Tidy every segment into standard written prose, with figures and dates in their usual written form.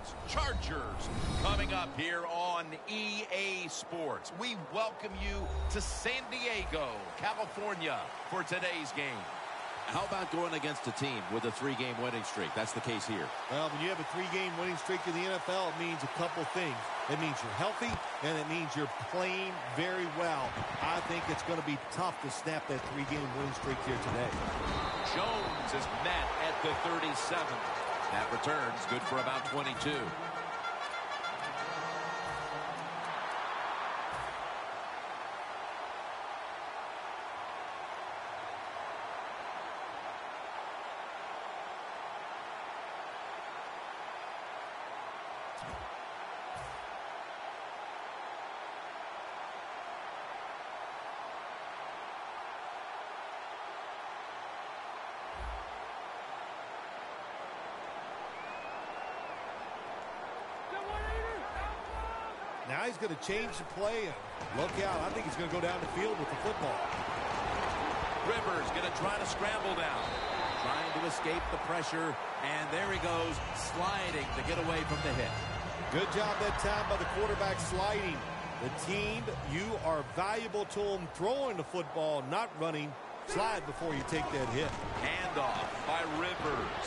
Browns, Chargers, coming up here on EA Sports. We welcome you to San Diego, California for today's game. How about going against a team with a 3-game winning streak? That's the case here. Well, when you have a 3-game winning streak in the NFL, it means a couple things. It means you're healthy, and it means you're playing very well. I think it's going to be tough to snap that 3-game winning streak here today. Jones is met at the 37. That returns good for about 22. Now he's going to change the play, and look out. I think he's going to go down the field with the football. Rivers going to try to scramble down. Trying to escape the pressure, and there he goes, sliding to get away from the hit. Good job that time by the quarterback sliding. The team, you are valuable to them throwing the football, not running. Slide before you take that hit. Handoff by Rivers.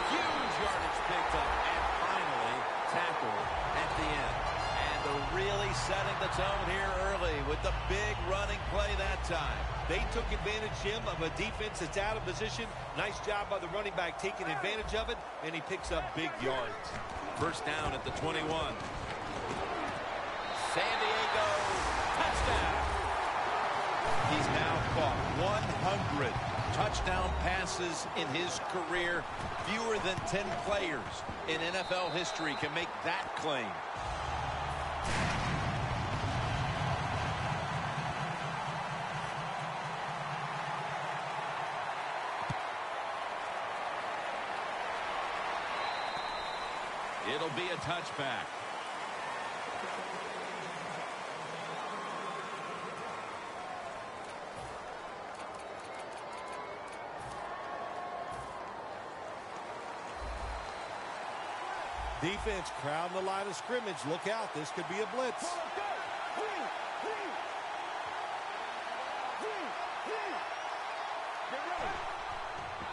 Huge yardage picked up, and finally tackled at the end. And they're really setting the tone here early with the big running play that time. They took advantage, Jim, of a defense that's out of position. Nice job by the running back taking advantage of it, and he picks up big yards. First down at the 21. San Diego, touchdown. He's now caught 100 touchdown passes in his career. Fewer than 10 players in NFL history can make that claim. It'll be a touchback. Defense crowding the line of scrimmage. Look out. This could be a blitz.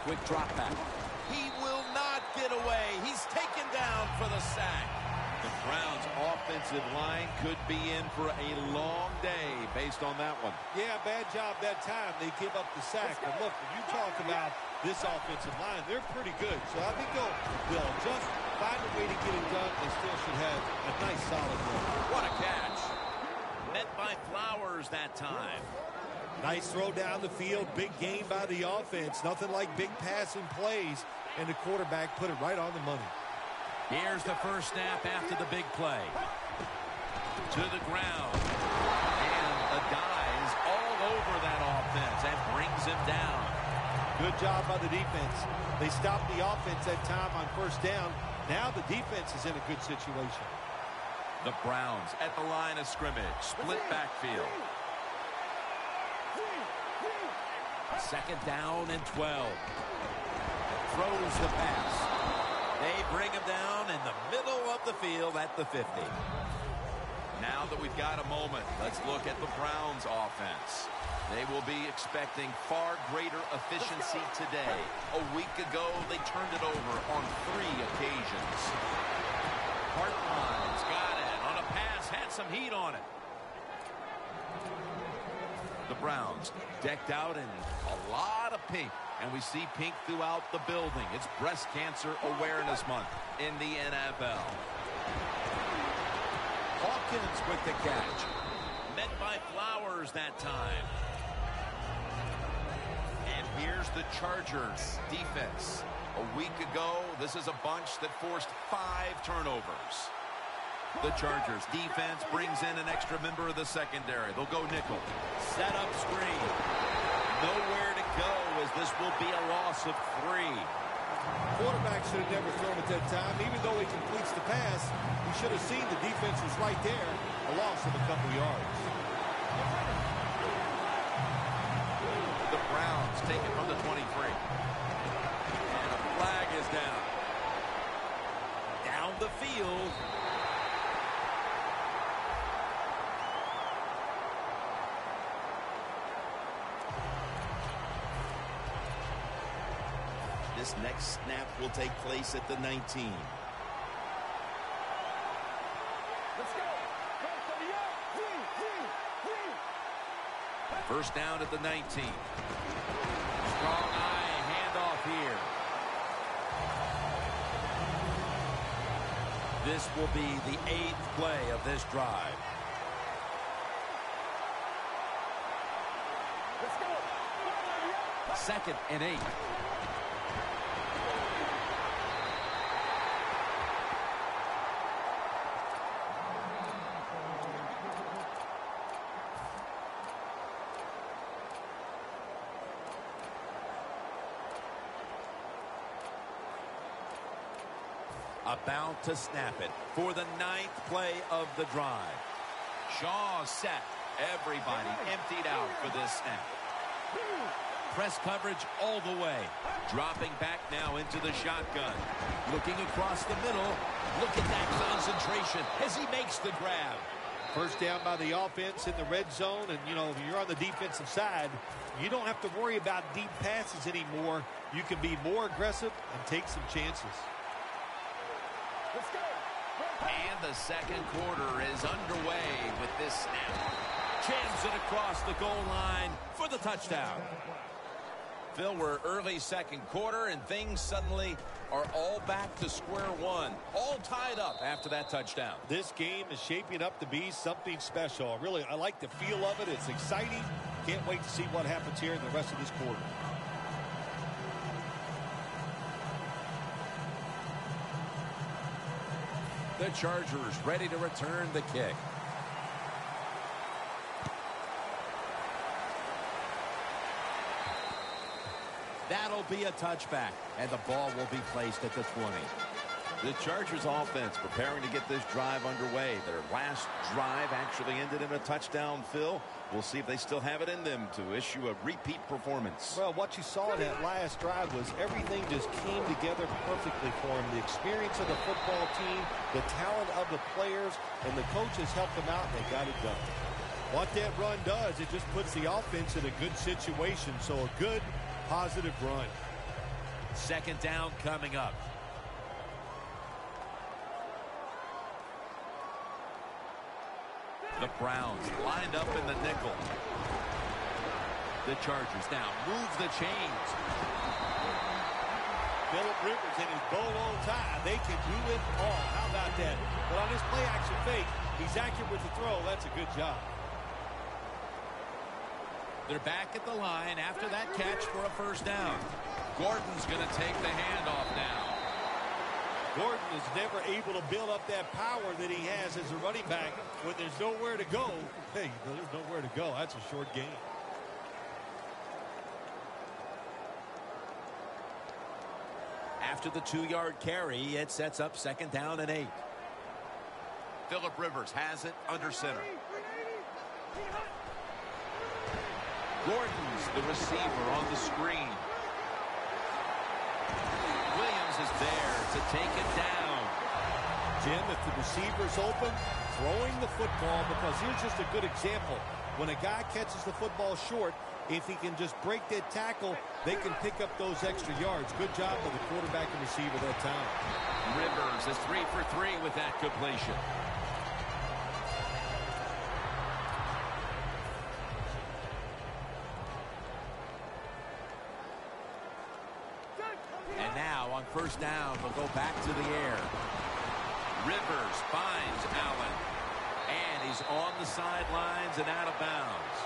Quick drop back. He will not get away. He's taken down for the sack. The Browns' offensive line could be in for a long day based on that one. Yeah, bad job that time. They give up the sack. But look, when you talk about this offensive line, they're pretty good. So I think they'll just find a way to get it done. They still should have a nice solid run. What a catch. Met by Flowers that time. Nice throw down the field. Big game by the offense. Nothing like big passing plays. And the quarterback put it right on the money. Here's the first snap after the big play. To the ground. And a dives all over that offense and brings him down. Good job by the defense. They stopped the offense that time on first down. Now the defense is in a good situation. The Browns at the line of scrimmage. Split backfield. Second down and 12. Throws the pass. They bring him down in the middle of the field at the 50. Now that we've got a moment, let's look at the Browns offense. They will be expecting far greater efficiency today. A week ago, they turned it over on 3 occasions. Hartline's got it on a pass, had some heat on it. The Browns decked out in a lot of pink, and we see pink throughout the building. It's Breast Cancer Awareness Month in the NFL. Hawkins with the catch. Met by Flowers that time. And here's the Chargers defense. A week ago, this is a bunch that forced 5 turnovers. The Chargers defense brings in an extra member of the secondary. They'll go nickel. Set up screen. Nowhere to go as this will be a loss of 3. Quarterback should have never thrown it that time. Even though he completes the pass, he should have seen the defense was right there. A loss of a couple yards. The Browns take it from the 23. And a flag is down. This next snap will take place at the 19. First down at the 19. Strong eye handoff here. This will be the 8th play of this drive. Second and 8. About to snap it for the 9th play of the drive. Shaw set. Everybody emptied out for this snap. Press coverage all the way. Dropping back now into the shotgun. Looking across the middle. Look at that concentration as he makes the grab. First down by the offense in the red zone. And, you know, if you're on the defensive side, you don't have to worry about deep passes anymore. You can be more aggressive and take some chances. And the second quarter is underway with this snap. Jams it across the goal line for the touchdown. Phil, we're early second quarter, and things suddenly are all back to square one. All tied up after that touchdown. This game is shaping up to be something special. Really, I like the feel of it. It's exciting. Can't wait to see what happens here in the rest of this quarter. The Chargers ready to return the kick. That'll be a touchback, and the ball will be placed at the 20. The Chargers offense preparing to get this drive underway. Their last drive actually ended in a touchdown, Phil. We'll see if they still have it in them to issue a repeat performance. Well, what you saw in that last drive was everything just came together perfectly for them. The experience of the football team, the talent of the players, and the coaches helped them out, and they got it done. What that run does, it just puts the offense in a good situation. So a good, positive run. Second down coming up. The Browns lined up in the nickel. The Chargers now move the chains. Phillip Rivers and his bolo tie. They can do it all. How about that? But on this play action fake, he's accurate with the throw. That's a good job. They're back at the line after that catch for a first down. Gordon's going to take the handoff now. Gordon is never able to build up that power that he has as a running back. When there's nowhere to go, hey, there's nowhere to go. That's a short gain. After the 2-yard carry, it sets up second down and 8. Phillip Rivers has it under center. Gordon's the receiver on the screen. Williams is there to take it down. Jim, if the receiver's open, throwing the football, because here's just a good example. When a guy catches the football short, if he can just break that tackle, they can pick up those extra yards. Good job by the quarterback and receiver that time. Rivers is 3 for 3 with that completion. And now on first down, we'll go back to the air. Rivers finds Allen. And he's on the sidelines and out of bounds.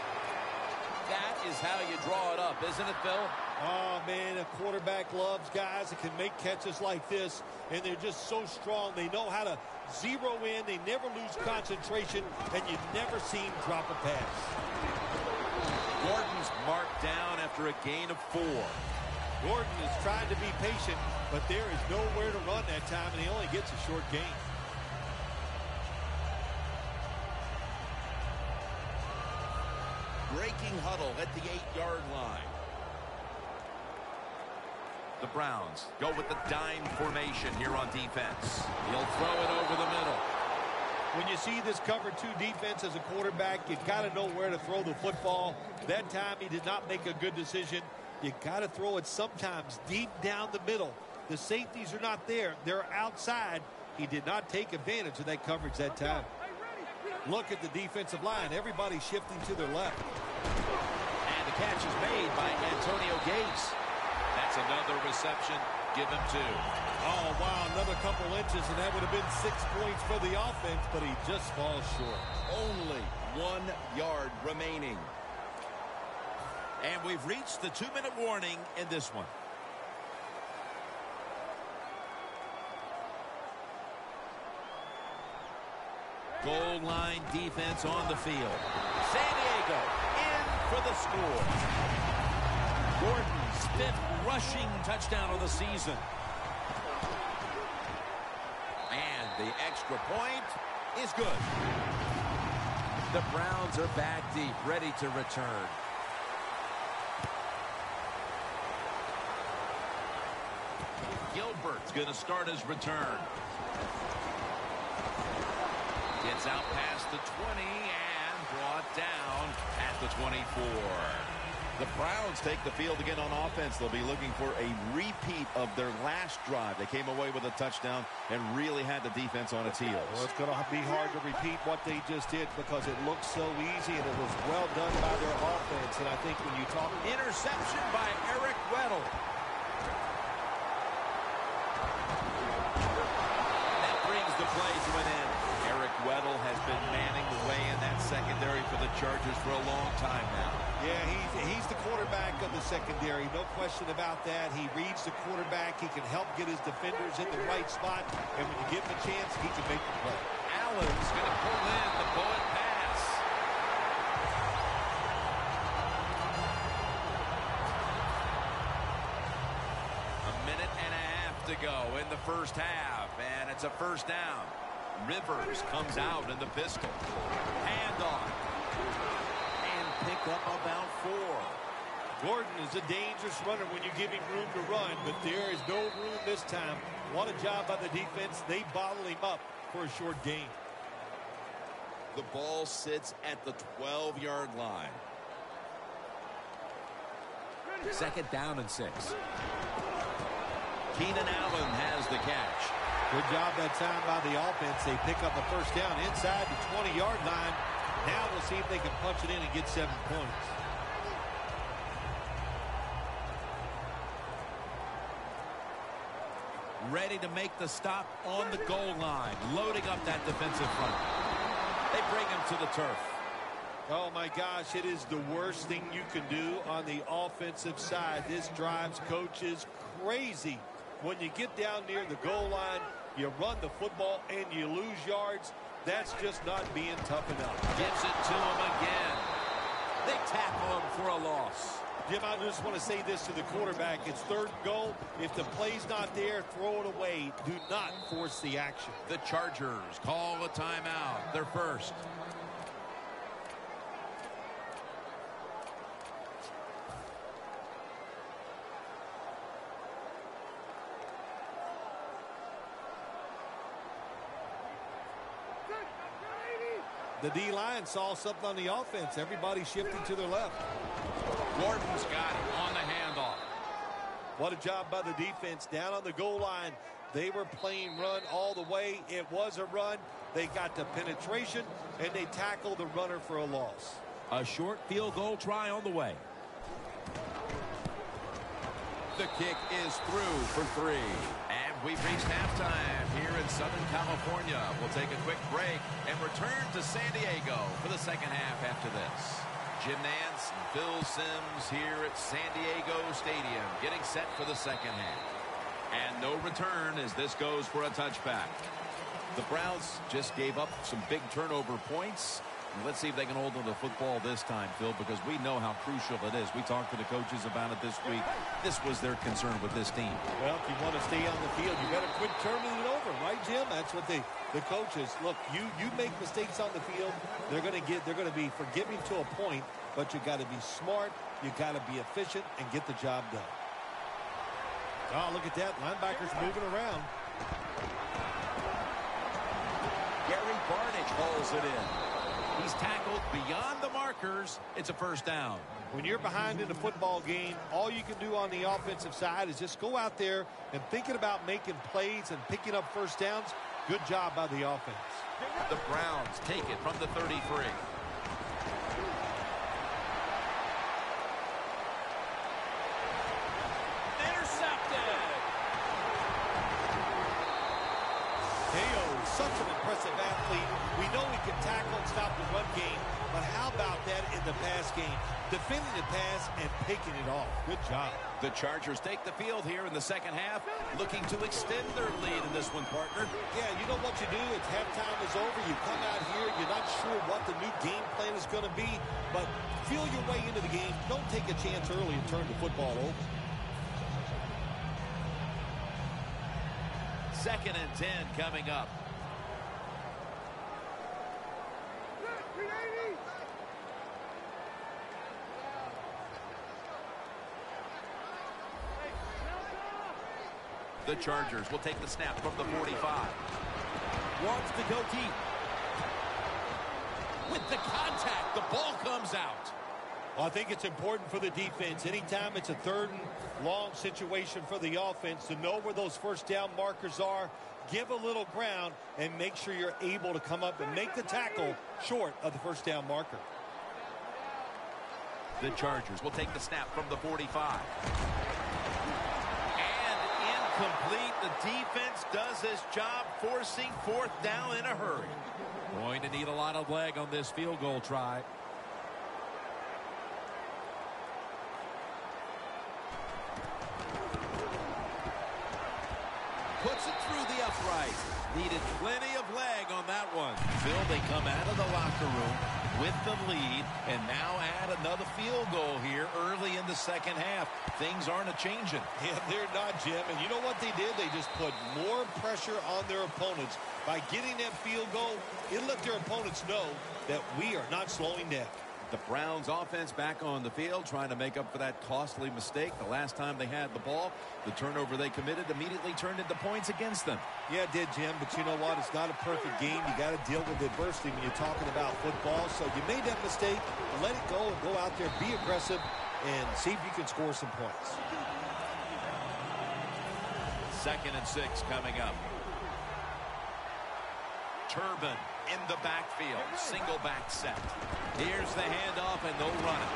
That is how you draw it up, isn't it, Phil? Oh, man, a quarterback loves guys that can make catches like this, and they're just so strong. They know how to zero in. They never lose concentration, and you never see him drop a pass. Gordon's marked down after a gain of 4. Gordon is trying to be patient, but there is nowhere to run that time, and he only gets a short gain. Breaking huddle at the 8-yard line. The Browns go with the dime formation here on defense. He'll throw it over the middle. When you see this cover 2 defense as a quarterback, you've got to know where to throw the football. That time he did not make a good decision. You got to throw it sometimes deep down the middle. The safeties are not there. They're outside. He did not take advantage of that coverage that time. Look at the defensive line. Everybody's shifting to their left. And the catch is made by Antonio Gates. That's another reception. Give him 2. Oh, wow, another couple inches, and that would have been 6 points for the offense, but he just falls short. Only 1 yard remaining. And we've reached the 2-minute warning in this one. Goal line defense on the field. San Diego in for the score. Gordon's 5th rushing touchdown of the season. And the extra point is good. The Browns are back deep, ready to return. Gilbert's going to start his return. Gets out past the 20 and brought down at the 24. The Browns take the field again on offense. They'll be looking for a repeat of their last drive. They came away with a touchdown and really had the defense on its heels. Well, it's going to be hard to repeat what they just did because it looks so easy and it was well done by their offense. And I think when you talk... Interception by Eric Weddle. That brings the play to an end. Eric Weddle has been manning the way in that secondary for the Chargers for a long time now. Yeah, he's the quarterback of the secondary. No question about that. He reads the quarterback. He can help get his defenders in the right spot. And when you give him a chance, he can make the play. Allen's going to pull in the bullet pass. A minute and a half to go in the first half. And it's a first down. Rivers comes out in the pistol. Handoff. Pick up about 4. Gordon is a dangerous runner when you give him room to run, but there is no room this time. What a job by the defense. They bottle him up for a short gain. The ball sits at the 12-yard line. Second down and 6. Keenan Allen has the catch. Good job that time by the offense. They pick up a first down inside the 20-yard line. Now we'll see if they can punch it in and get 7 points. Ready to make the stop on the goal line. Loading up that defensive front. They bring him to the turf. Oh, my gosh, it is the worst thing you can do on the offensive side. This drives coaches crazy. When you get down near the goal line, you run the football and you lose yards. That's just not being tough enough. Gives it to him again. They tackle him for a loss. Jim, I just want to say this to the quarterback. It's 3rd and goal. If the play's not there, throw it away. Do not force the action. The Chargers call a timeout. Their first. The D-line saw something on the offense. Everybody shifting to their left. Gordon's got him on the handoff. What a job by the defense. Down on the goal line, they were playing run all the way. It was a run. They got the penetration, and they tackled the runner for a loss. A short field goal try on the way. The kick is through for 3. And we've reached halftime here in Southern California. We'll take a quick break and return to San Diego for the second half after this. Jim Nance and Phil Simms here at San Diego Stadium getting set for the second half. And no return as this goes for a touchback. The Browns just gave up some big turnover points. Let's see if they can hold on to the football this time, Phil, because we know how crucial it is. We talked to the coaches about it this week. This was their concern with this team. Well, if you want to stay on the field, you better quit turning it over, right, Jim? That's what the coaches look. You make mistakes on the field, they're going to be forgiving to a point, but you got to be smart, you got to be efficient, and get the job done. Oh, look at that, linebackers moving around. Gary Barnidge hauls it in. He's tackled beyond the markers. It's a first down. When you're behind in a football game, all you can do on the offensive side is just go out there and thinking about making plays and picking up first downs. Good job by the offense. The Browns take it from the 33. Such an impressive athlete. We know he can tackle and stop the run game, but how about that in the pass game? Defending the pass and picking it off. Good job. The Chargers take the field here in the second half, looking to extend their lead in this one, partner. Yeah, you know what you do? It's halftime is over. You come out here, you're not sure what the new game plan is going to be, but feel your way into the game. Don't take a chance early and turn the football over. 2nd and 10 coming up. The Chargers will take the snap from the 45. Wants to go deep. With the contact, the ball comes out. Well, I think it's important for the defense. Anytime it's a 3rd and long situation for the offense to know where those first down markers are, give a little ground, and make sure you're able to come up and make the tackle short of the first down marker. The Chargers will take the snap from the 45. Complete. The defense does its job forcing 4th down in a hurry. Going to need a lot of leg on this field goal try. Puts it through the upright. Needed plenty of leg on that one. Phil, they come out of the locker room with the lead and now add another field goal here early in the second half. Things aren't a-changing. Yeah, they're not, Jim. And you know what they did? They just put more pressure on their opponents. By getting that field goal, it let their opponents know that we are not slowing down. The Browns offense back on the field trying to make up for that costly mistake. The last time they had the ball, the turnover they committed immediately turned into points against them. Yeah, it did, Jim, but you know what? It's not a perfect game. You got to deal with adversity when you're talking about football. So you made that mistake, let it go and go out there, be aggressive, and see if you can score some points. 2nd and 6 coming up. Turbin in the backfield. Single back set. Here's the handoff, and they'll run it.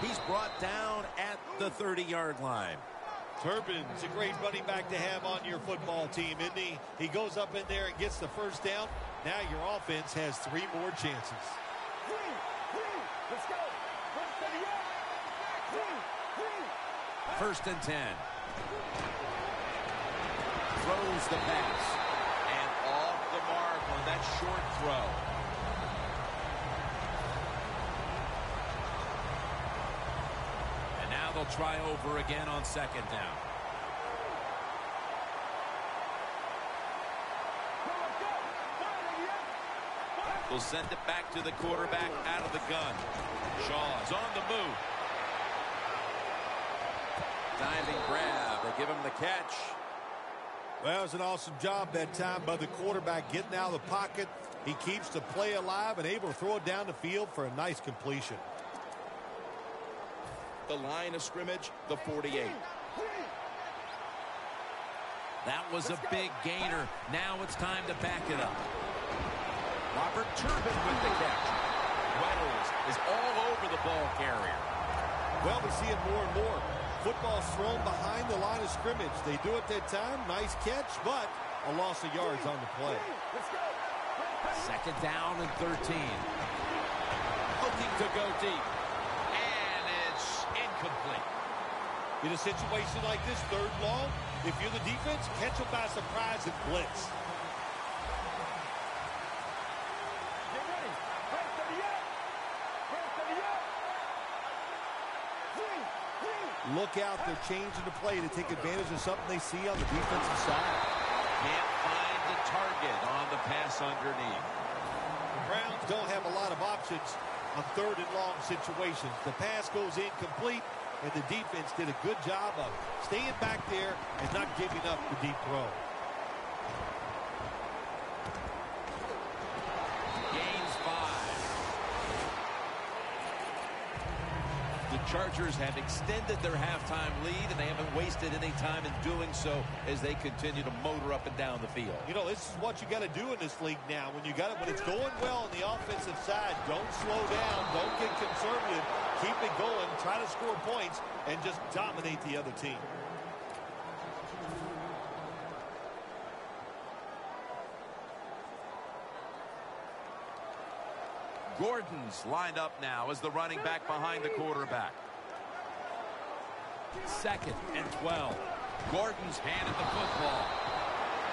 He's brought down at the 30-yard line. Turbin's a great running back to have on your football team, isn't he? He goes up in there and gets the first down. Now your offense has 3 more chances. Let's go. 1st and 10. Throws the pass. The mark on that short throw. And now they'll try over again on 2nd down. They'll send it back to the quarterback out of the gun. Shaw's on the move. Diving grab. They give him the catch. Well, it was an awesome job that time by the quarterback getting out of the pocket. He keeps the play alive and able to throw it down the field for a nice completion. The line of scrimmage, the 48. That was a big gainer. Now it's time to back it up. Robert Turbin with the catch. Reynolds is all over the ball carrier. Well, we see it more and more. Football's thrown behind the line of scrimmage. They do it that time. Nice catch, but a loss of yards on the play. 2nd down and 13. Looking to go deep. And it's incomplete. In a situation like this, 3rd long, if you're the defense, catch them by surprise and blitz. Look out, they're changing the play to take advantage of something they see on the defensive side. Can't find the target on the pass underneath. The Browns don't have a lot of options on 3rd and long situations. The pass goes incomplete, and the defense did a good job of staying back there and not giving up the deep throw. Chargers have extended their halftime lead, and they haven't wasted any time in doing so as they continue to motor up and down the field. You know, this is what you got to do in this league now. When it's going well on the offensive side, don't slow down, don't get conservative, keep it going, try to score points, and just dominate the other team. Gordon's lined up now as the running back behind the quarterback. 2nd and 12. Gordon's handed the football.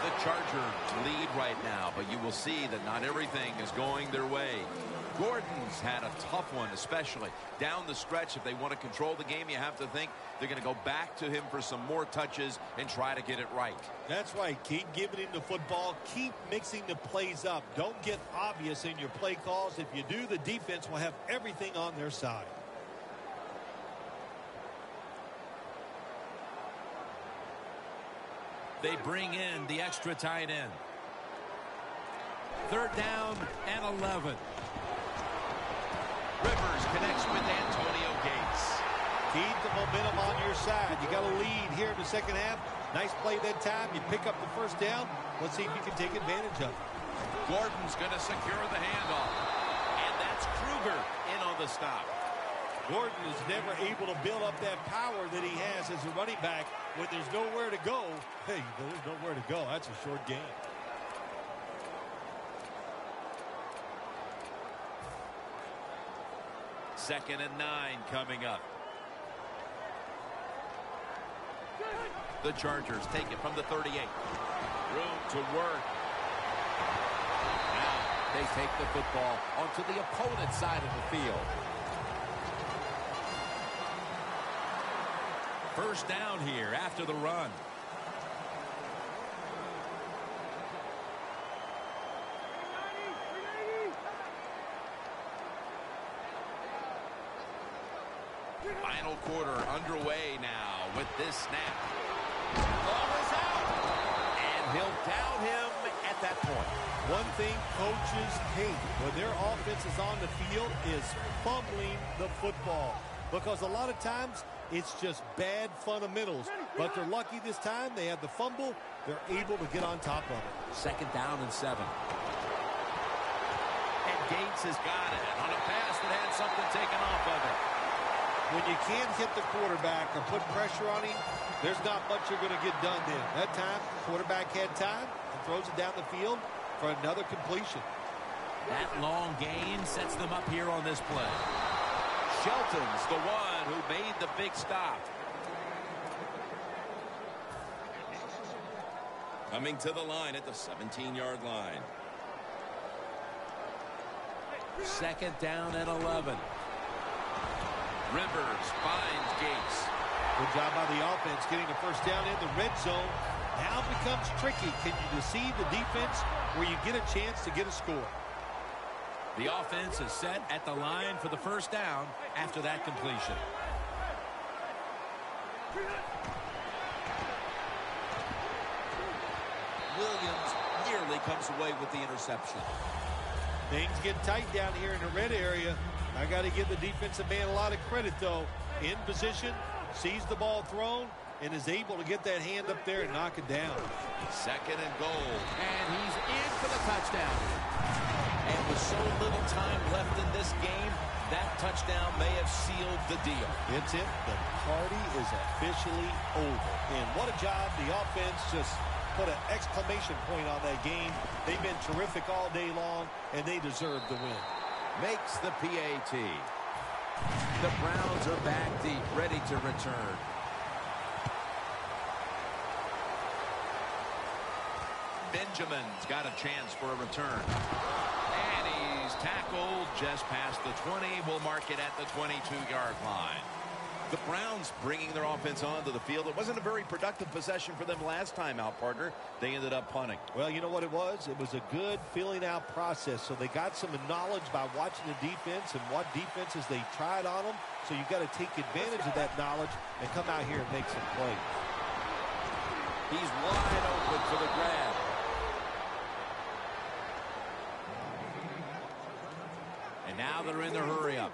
The Chargers lead right now, but you will see that not everything is going their way. Gordon's had a tough one, especially down the stretch. If they want to control the game, you have to think they're going to go back to him for some more touches and try to get it right. That's right. Keep giving him the football. Keep mixing the plays up. Don't get obvious in your play calls. If you do, the defense will have everything on their side. They bring in the extra tight end. 3rd down and 11. Rivers connects with Antonio Gates. Keep the momentum on your side. You got a lead here in the second half. Nice play that time. You pick up the first down. Let's see if you can take advantage of it. Gordon's going to secure the handoff. And that's Kruger in on the stop. Gordon is never able to build up that power that he has as a running back when there's nowhere to go. Hey, there's nowhere to go. That's a short game. Second and 9 coming up. The Chargers take it from the 38. Room to work. Now they take the football onto the opponent's side of the field. 1st down here after the run. Final quarter underway now with this snap. Ball is out. And he'll down him at that point. One thing coaches hate when their offense is on the field is fumbling the football. Because a lot of times it's just bad fundamentals. But they're lucky this time. They have the fumble. They're able to get on top of it. 2nd down and 7. And Gates has got it on a pass that had something taken off of it. When you can't hit the quarterback or put pressure on him, there's not much you're going to get done then. That time, quarterback had time and throws it down the field for another completion. That long gain sets them up here on this play. Shelton's the one who made the big stop. Coming to the line at the 17-yard line. 2nd down and 11. Rivers finds Gates. Good job by the offense getting the first down in the red zone. Now it becomes tricky. Can you deceive the defense where you get a chance to get a score? The offense is set at the line for the 1st down after that completion. Williams nearly comes away with the interception. Things get tight down here in the red area. I got to give the defensive man a lot of credit, though. In position, sees the ball thrown, and is able to get that hand up there and knock it down. 2nd and goal. And he's in for the touchdown. And with so little time left in this game, that touchdown may have sealed the deal. It's it. The party is officially over. And what a job. The offense just put an exclamation point on that game. They've been terrific all day long, and they deserve the win. Makes the PAT. The Browns are back deep, ready to return. Benjamin's got a chance for a return. And he's tackled just past the 20. We'll mark it at the 22-yard line. The Browns bringing their offense onto the field. It wasn't a very productive possession for them last time out, partner. They ended up punting. Well, you know what it was? It was a good filling out process. So they got some knowledge by watching the defense and what defenses they tried on them. So you got to take advantage of that knowledge and come out here and make some plays. He's wide open for the grab. And now they're in the hurry up.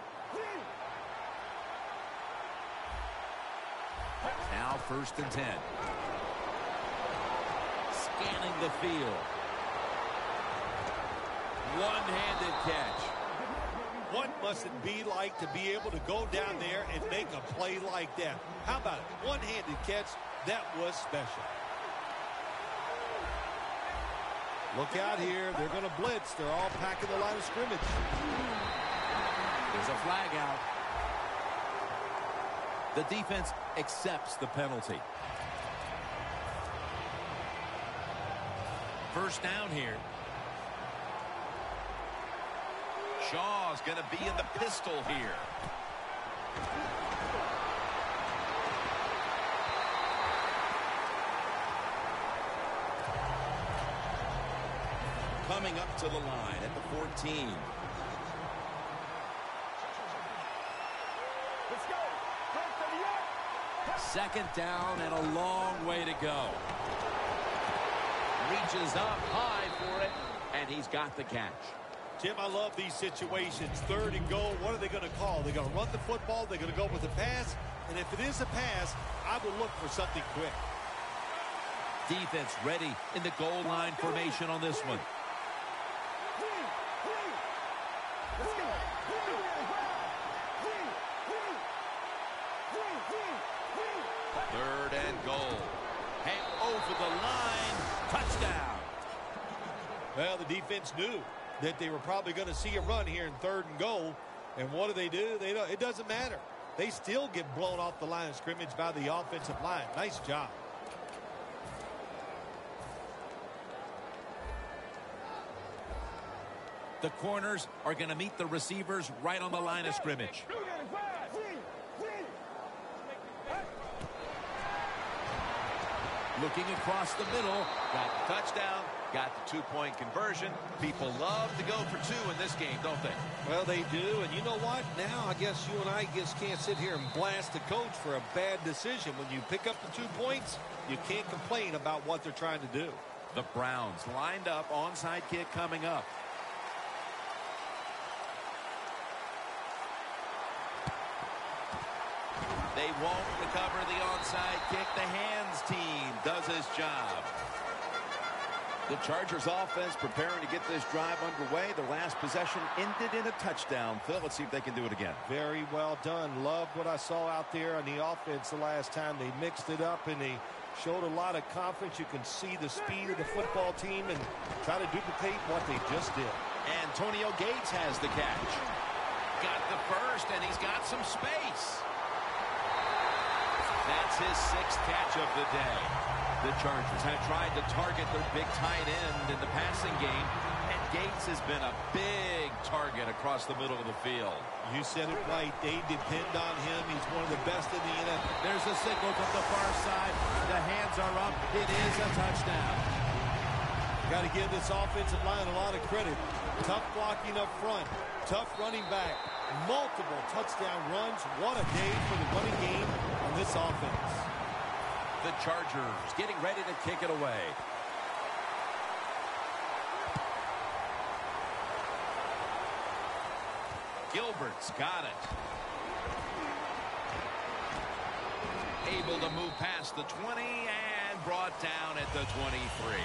Now 1st and 10. Scanning the field. One-handed catch. What must it be like to be able to go down there and make a play like that? How about it? One-handed catch. That was special. Look out here. They're going to blitz. They're all packing the line of scrimmage. There's a flag out. The defense accepts the penalty. 1st down here. Shaw's going to be in the pistol here. Coming up to the line at the 14. Let's go. 2nd down and a long way to go. Reaches up high for it, and he's got the catch. Jim, I love these situations. 3rd and goal. What are they going to call? They're going to run the football. They're going to go with a pass. And if it is a pass, I will look for something quick. Defense ready in the goal line formation on this one. Let's go. 3rd and goal. Hang over the line. Touchdown. Well, the defense knew that they were probably going to see a run here in 3rd and goal. And what do? They don't, it doesn't matter. They still get blown off the line of scrimmage by the offensive line. Nice job. The corners are going to meet the receivers right on the line of scrimmage. Looking across the middle. Got the touchdown. Got the 2-point conversion. People love to go for 2 in this game, don't they? Well, they do. And you know what? Now I guess you and I just can't sit here and blast the coach for a bad decision. When you pick up the 2 points, you can't complain about what they're trying to do. The Browns lined up. Onside kick coming up. They won't recover the onside kick. The hands team does his job. The Chargers offense preparing to get this drive underway. Their last possession ended in a touchdown. Phil, let's see if they can do it again. Very well done. Loved what I saw out there on the offense the last time. They mixed it up and they showed a lot of confidence. You can see the speed of the football team and try to duplicate what they just did. Antonio Gates has the catch. Got the first, and he's got some space. That's his 6th catch of the day. The Chargers have tried to target their big tight end in the passing game, and Gates has been a big target across the middle of the field. You said it right. They depend on him. He's one of the best in the NFL. There's a signal from the far side. The hands are up. It is a touchdown. Got to give this offensive line a lot of credit. Tough blocking up front. Tough running back. Multiple touchdown runs. What a day for the running game on this offense. The Chargers getting ready to kick it away. Gilbert's got it. Able to move past the 20 and brought down at the 23.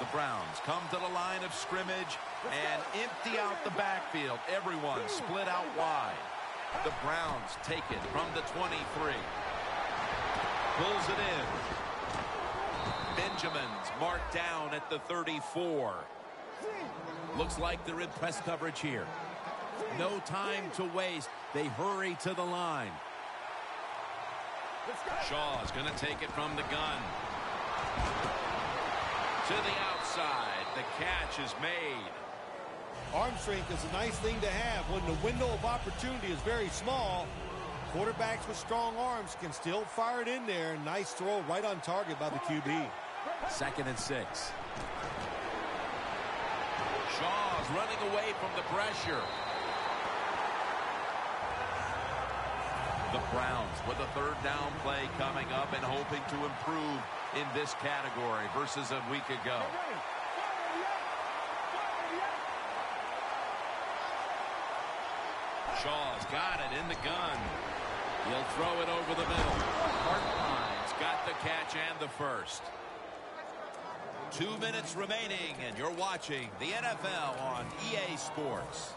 The Browns come to the line of scrimmage and empty out the backfield. Everyone split out wide. The Browns take it from the 23. Pulls it in. Benjamin's marked down at the 34. Looks like they're in press coverage here. No time to waste. They hurry to the line. Shaw's going to take it from the gun. To the outside. The catch is made. Arm strength is a nice thing to have when the window of opportunity is very small. Quarterbacks with strong arms can still fire it in there. Nice throw right on target by the QB. 2nd and 6. Shaw's running away from the pressure. The Browns with a 3rd down play coming up and hoping to improve in this category versus a week ago. Shaw's got it in the gun. He'll throw it over the middle. Hartline's got the catch and the first. 2 minutes remaining, and you're watching the NFL on EA Sports.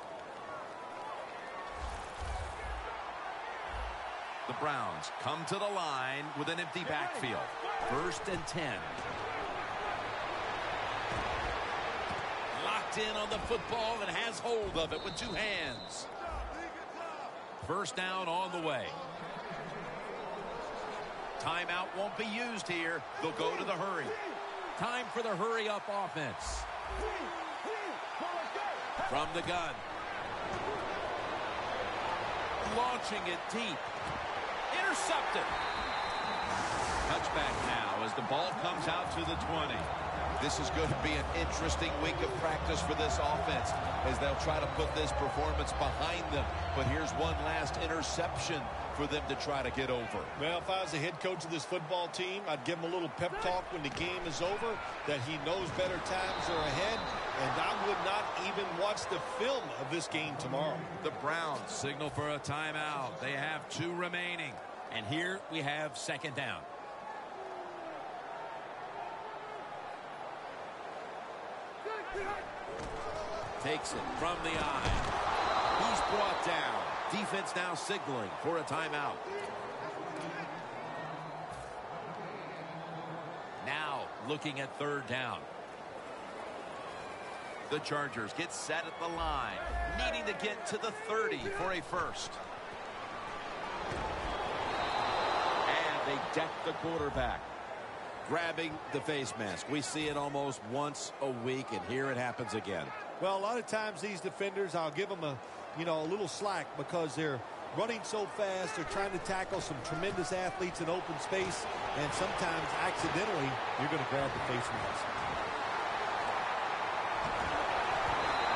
The Browns come to the line with an empty backfield. 1st and 10. Locked in on the football and has hold of it with 2 hands. 1st down on the way. Timeout won't be used here. They'll go to the hurry. Time for the hurry-up offense. From the gun. Launching it deep. Intercepted. Touchback now as the ball comes out to the 20. This is going to be an interesting week of practice for this offense as they'll try to put this performance behind them. But here's one last interception for them to try to get over. Well, if I was the head coach of this football team, I'd give him a little pep talk when the game is over, that he knows better times are ahead, and I would not even watch the film of this game tomorrow. The Browns signal for a timeout. They have 2 remaining. And here we have 2nd down. Takes it from the eye. He's brought down. Defense now signaling for a timeout. Now looking at 3rd down. The Chargers get set at the line, needing to get to the 30 for a first. And they deck the quarterback, grabbing the face mask. We see it almost once a week, and here it happens again. Well, a lot of times these defenders, I'll give them a little slack because they're running so fast. They're trying to tackle some tremendous athletes in open space, and sometimes accidentally you're going to grab the face mask.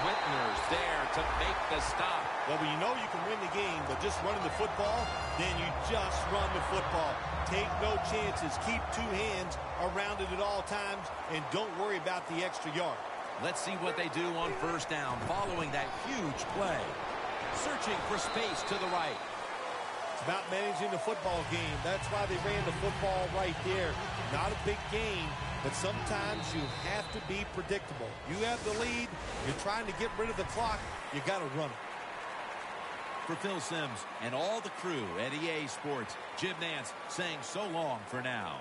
Whitner's there to make the stop. Well, when you know you can win the game, but just running the football, then you just run the football. Take no chances. Keep 2 hands around it at all times, and don't worry about the extra yard. Let's see what they do on 1st down following that huge play. Searching for space to the right. It's about managing the football game. That's why they ran the football right there. Not a big game, but sometimes you have to be predictable. You have the lead. You're trying to get rid of the clock. You got to run it. For Phil Simms and all the crew at EA Sports, Jim Nantz saying so long for now.